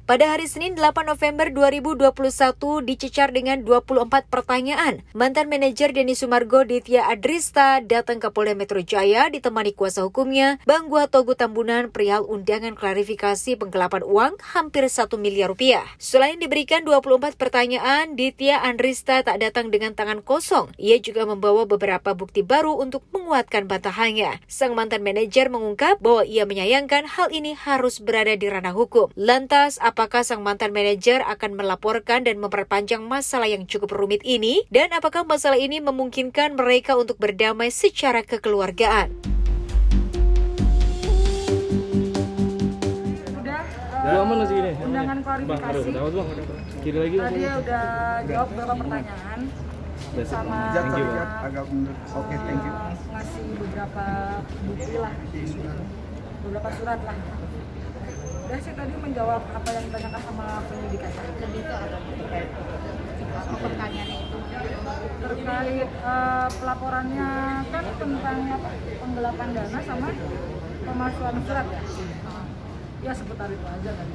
Pada hari Senin 8 November 2021 dicecar dengan 24 pertanyaan. Mantan manajer Denny Sumargo Ditya Adrista datang ke Polda Metro Jaya ditemani kuasa hukumnya, Bang Gua Togu Tambunan perihal undangan klarifikasi penggelapan uang hampir 1 miliar rupiah. Selain diberikan 24 pertanyaan, Ditya Adrista tak datang dengan tangan kosong. Ia juga membawa beberapa bukti baru untuk menguatkan bantahannya. Sang mantan manajer mengungkap bahwa ia menyayangkan hal ini harus berada di ranah hukum. Lantas, apakah sang mantan manajer akan melaporkan dan memperpanjang masalah yang cukup rumit ini? Dan apakah masalah ini memungkinkan mereka untuk berdamai secara kekeluargaan? Undangan klarifikasi. Tadi udah jawab beberapa pertanyaan sama ngasih beberapa bukti lah, beberapa surat lah. Udah sih tadi menjawab apa yang ditanyakan sama penyidikan. Lebih ke apa? Pertanyaannya itu terkait pelaporannya kan tentang apa, penggelapan dana sama pemalsuan surat ya. Ya seputar itu aja kan.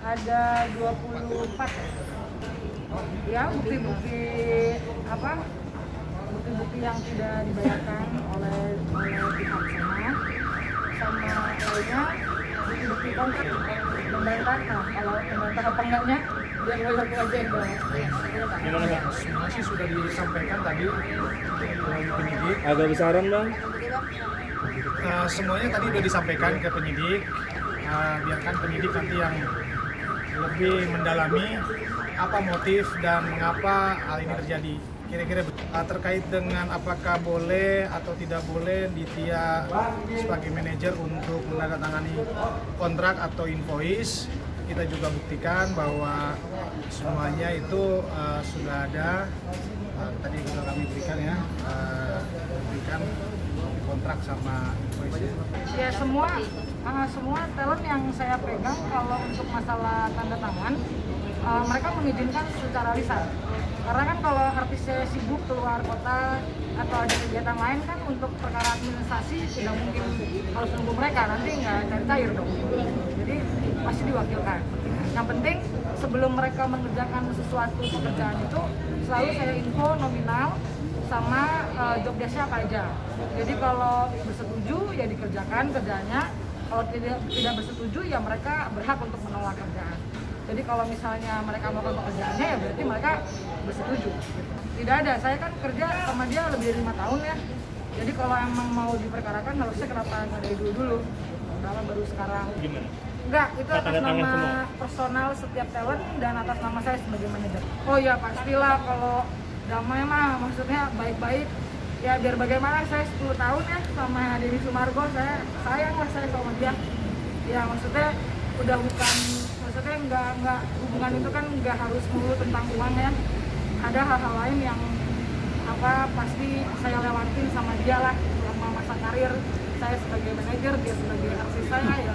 Ada 24 ya bukti-bukti apa, bukti-bukti yang tidak dibayarkan oleh pihak sama lainnya bukti-bukti kontrak membantah. Nah, kalau membantah apa enggaknya biar lawyerku aja yang bawa. Semua sih sudah disampaikan tadi oleh penyidik. Agak besaran bang. Semuanya tadi sudah disampaikan ke penyidik. Biarkan penyidik nanti yang lebih mendalami apa motif dan mengapa hal ini terjadi. Kira-kira terkait dengan apakah boleh atau tidak boleh Ditya sebagai manajer untuk menandatangani kontrak atau invoice, kita juga buktikan bahwa semuanya itu sudah ada. Tadi sudah kami berikan ya, berikan kontrak sama invoice. Ya semua talent yang saya pegang kalau untuk masalah tanda tangan mereka mengizinkan secara lisan. Karena kan kalau artisnya sibuk keluar kota atau ada kegiatan lain kan untuk perkara administrasi tidak mungkin harus nunggu mereka, nanti nggak cair dong. Jadi pasti diwakilkan. Yang penting sebelum mereka mengerjakan sesuatu pekerjaan itu selalu saya info nominal sama job desk-nya apa aja. Jadi kalau bersetuju ya dikerjakan kerjanya, kalau tidak bersetuju ya mereka berhak untuk menolak kerjaan. Jadi kalau misalnya mereka melakukan pekerjaannya ya berarti mereka bersetuju. Tidak ada, saya kan kerja sama dia lebih dari 5 tahun ya. Jadi kalau emang mau diperkarakan harusnya kenapa nggak dari dulu. Kenapa baru sekarang? Gimana? Enggak, itu atas nama personal setiap talent dan atas nama saya sebagai manajer. Oh ya pastilah kalau damai mah maksudnya baik-baik. Ya biar bagaimana, saya 10 tahun ya sama Denny Sumargo, saya sayang lah saya sama dia. Ya maksudnya udah bukan, maksudnya nggak hubungan itu kan nggak harus melulu tentang uang ya. Ada hal-hal lain yang apa pasti saya lewatin sama dia lah selama masa karir saya sebagai manajer, dia sebagai artis saya ya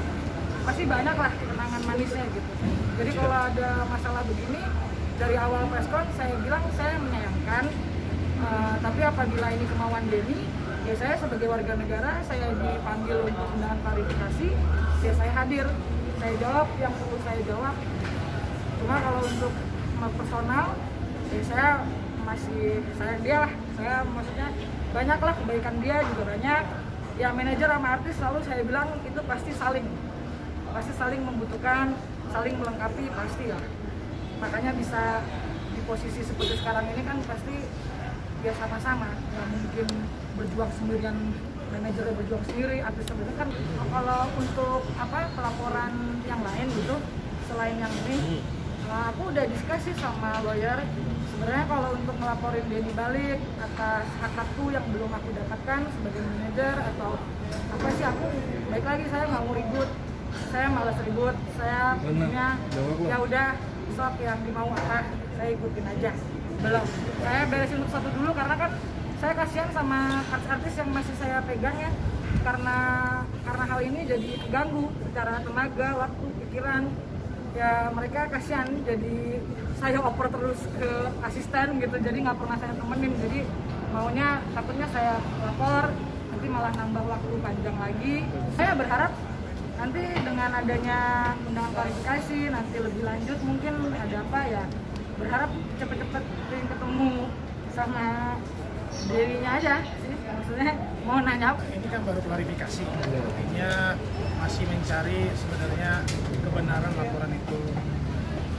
pasti banyak lah kenangan manisnya gitu. Jadi kalau ada masalah begini dari awal preskon saya bilang saya menyayangkan, tapi apabila ini kemauan Denny ya saya sebagai warga negara saya dipanggil untuk undangan klarifikasi ya saya hadir, saya jawab yang perlu saya jawab. Cuma kalau untuk personal ya saya masih sayang dia lah, saya maksudnya banyak lah kebaikan dia juga banyak ya. Manajer sama artis selalu saya bilang itu pasti saling membutuhkan, saling melengkapi pasti ya. Makanya bisa di posisi seperti sekarang ini kan pasti ya sama-sama, nggak mungkin berjuang sendirian, manajernya berjuang sendiri, artis sendiri kan. Kalau untuk apa pelaporan yang lain gitu selain yang ini, aku udah diskusi sama lawyer. Sebenarnya kalau untuk ngelaporin Denny balik atas hak-hakku yang belum aku dapatkan sebagai manajer atau apa sih, aku baik lagi saya nggak mau ribut, saya malas ribut, saya punya ya udah sok yang dimau apa saya ikutin aja. Belum, saya beresin untuk satu dulu karena kan saya kasihan sama artis-artis yang masih saya pegang ya, karena hal ini jadi ganggu secara tenaga, waktu, pikiran ya, mereka kasihan jadi saya oper terus ke asisten gitu, jadi nggak pernah saya temenin. Jadi maunya takutnya saya lapor nanti malah nambah waktu panjang lagi. Saya berharap nanti dengan adanya undangan klarifikasi nanti lebih lanjut mungkin ada apa ya, berharap cepet-cepet pengen ketemu sama dirinya aja sih, maksudnya mau nanya apa. Ini kan baru klarifikasi, artinya masih mencari sebenarnya kebenaran laporan itu,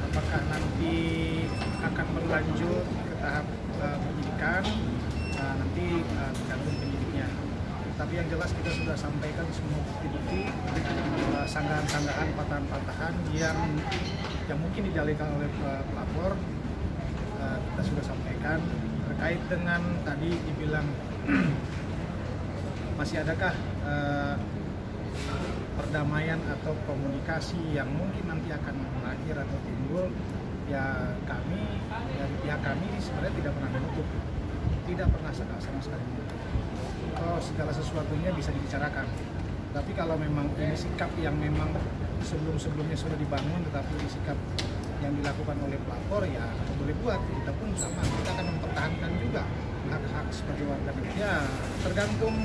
apakah nanti akan berlanjut ke tahap penyidikan, nanti tergantung penyidiknya. Tapi yang jelas kita sudah sampaikan semua bukti-bukti, sanggahan-sanggahan, patahan-patahan yang mungkin didalilkan oleh pelapor, kita sudah sampaikan. Terkait dengan tadi dibilang masih adakah perdamaian atau komunikasi yang mungkin nanti akan lahir atau timbul, ya kami dari pihak kami sebenarnya tidak pernah menutup, tidak pernah sama sekali menutup. Oh, segala sesuatunya bisa dibicarakan. Tapi kalau memang ini sikap yang memang sebelum-sebelumnya sudah dibangun, tetapi ini sikap yang dilakukan oleh pelapor, ya boleh buat, kita pun sama, kita akan mempertahankan juga hak-hak sebagai warga negara. Ya tergantung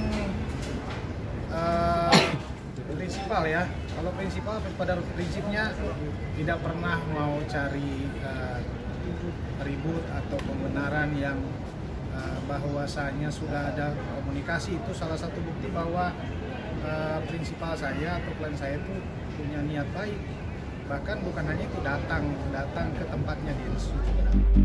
prinsipal ya. Kalau prinsipal pada prinsipnya tidak pernah mau cari ribut atau pembenaran yang bahwasanya sudah ada komunikasi. Itu salah satu bukti bahwa prinsipal saya atau klien saya itu punya niat baik. Bahkan bukan hanya itu, datang ke tempatnya di institusi.